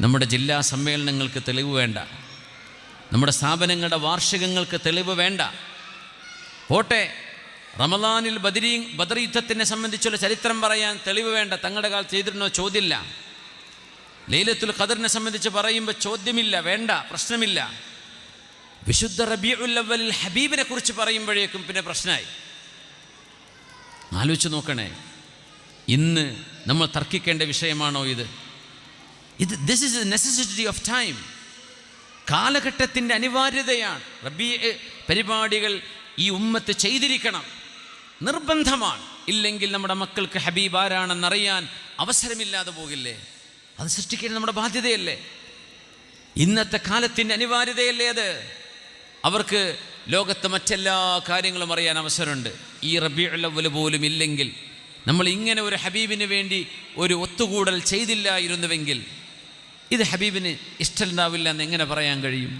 നമ്മുടെ ജില്ലാ സമ്മേളനങ്ങൾക്ക് തെളിവ് വേണ്ട, നമ്മുടെ സ്ഥാപനങ്ങളുടെ വാർഷികങ്ങൾക്ക് തെളിവ് വേണ്ട. പോട്ടെ, റമദാനിൽ ബദർ യുദ്ധത്തിനെ സംബന്ധിച്ചുള്ള ചരിത്രം പറയാൻ തെളിവ് വേണ്ട, തങ്ങളുടെ കാലത്ത് ചെയ്തിരുന്നോ ചോദ്യമില്ല. ലൈലത്തുൽ ഖദറിനെ സംബന്ധിച്ച് പറയുമ്പോൾ ചോദ്യമില്ല, വേണ്ട, പ്രശ്നമില്ല. വിശുദ്ധ റബീഉൽ അവ്വലിൽ ഹബീബിനെ കുറിച്ച് പറയുമ്പോഴേക്കും പിന്നെ പ്രശ്നമായി. ആലോചിച്ച് നോക്കണേ, ഇന്ന് നമ്മൾ തർക്കിക്കേണ്ട വിഷയമാണോ ഇത്? This is A necessity of time. കാലഘട്ടത്തിൻ്റെ അനിവാര്യതയാണ്. റബീഉ പരിപാടികൾ ഈ ഉമ്മത്ത് ചെയ്തിരിക്കണം, നിർബന്ധമാണ്. ഇല്ലെങ്കിൽ നമ്മുടെ മക്കൾക്ക് ഹബീബ് ആരാണെന്നറിയാൻ അവസരമില്ലാതെ പോകില്ലേ? അത് സൃഷ്ടിക്കേണ്ടത് നമ്മുടെ ബാധ്യതയല്ലേ? ഇന്നത്തെ കാലത്തിൻ്റെ അനിവാര്യതയല്ലേ അത്? അവർക്ക് ലോകത്തെ മറ്റെല്ലാ കാര്യങ്ങളും അറിയാൻ അവസരമുണ്ട്. ഈ റബീഉൽ അവ്വൽ പോലും ഇല്ലെങ്കിൽ, നമ്മൾ ഇങ്ങനെ ഒരു ഹബീബിന് വേണ്ടി ഒരു ഒത്തുകൂടൽ ചെയ്തില്ലായിരുന്നുവെങ്കിൽ ഇത് ഹബീബിന് ഇഷ്ടമുണ്ടാവില്ല എന്ന് എങ്ങനെ പറയാൻ കഴിയും?